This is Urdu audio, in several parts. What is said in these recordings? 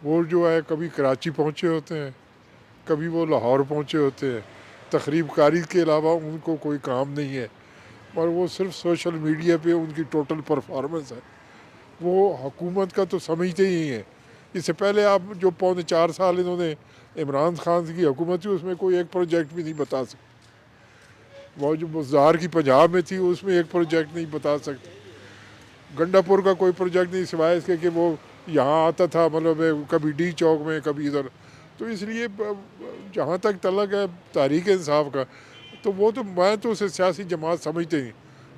وہ جو ہے کبھی کراچی پہنچے ہوتے ہیں، کبھی وہ لاہور پہنچے ہوتے ہیں، تقریب کاری کے علاوہ ان کو کوئی کام نہیں ہے، اور وہ صرف سوشل میڈیا پہ ان کی ٹوٹل پرفارمنس ہے۔ وہ حکومت کا تو سمجھتے ہی ہیں۔ اس سے پہلے آپ جو 4.25 سال انہوں نے عمران خان کی حکومت تھی، اس میں کوئی ایک پروجیکٹ بھی نہیں بتا سکتے۔ وہ جو مزدار کی پنجاب میں تھی، اس میں ایک پروجیکٹ نہیں بتا سکتے۔ گنڈا پور کا کوئی پروجیکٹ نہیں، سوائے اس کے کہ وہ یہاں آتا تھا، مطلب کبھی ڈی چوک میں، کبھی ادھر۔ تو اس لیے جہاں تک تعلق ہے تحریک انصاف کا، تو وہ تو میں تو اسے سیاسی جماعت سمجھتے ہی،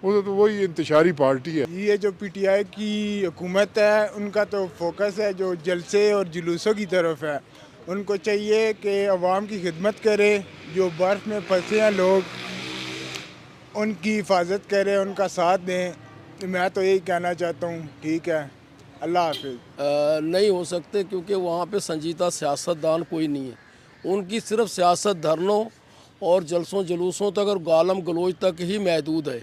وہ تو وہی انتشاری پارٹی ہے۔ یہ جو پی ٹی آئی کی حکومت ہے، ان کا تو فوکس ہے جو جلسے اور جلوسوں کی طرف ہے۔ ان کو چاہیے کہ عوام کی خدمت کرے، جو برف میں پھنسے ہیں لوگ ان کی حفاظت کرے، ان کا ساتھ دیں۔ میں تو یہی کہنا چاہتا ہوں۔ ٹھیک ہے، اللہ حافظ۔ نہیں ہو سکتے، کیونکہ وہاں پہ سنجیدہ سیاستدان کوئی نہیں ہے۔ ان کی صرف سیاست دھرنوں اور جلسوں جلوسوں تک اور گالم گلوچ تک ہی محدود ہے،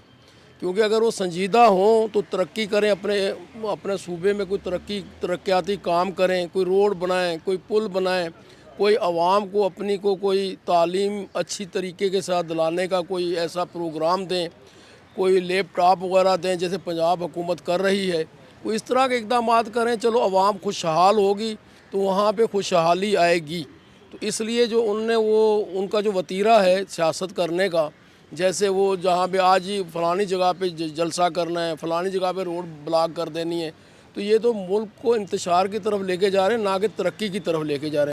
کیونکہ اگر وہ سنجیدہ ہوں تو ترقی کریں، اپنے صوبے میں کوئی ترقیاتی کام کریں، کوئی روڈ بنائیں، کوئی پل بنائیں، کوئی عوام کو اپنی کو کوئی تعلیم اچھی طریقے کے ساتھ دلانے کا کوئی ایسا پروگرام دیں، کوئی لیپ ٹاپ وغیرہ دیں جیسے پنجاب حکومت کر رہی ہے۔ وہ اس طرح کے اقدامات کریں، چلو عوام خوشحال ہوگی تو وہاں پہ خوشحالی آئے گی۔ تو اس لیے جو ان کا جو وتیرہ ہے سیاست کرنے کا، جیسے وہ جہاں پہ آج ہی فلانی جگہ پہ جلسہ کرنا ہے، فلانی جگہ پہ روڈ بلاک کر دینی ہے، تو یہ تو ملک کو انتشار کی طرف لے کے جا رہے ہیں، نہ کہ ترقی کی طرف لے کے جا رہے ہیں۔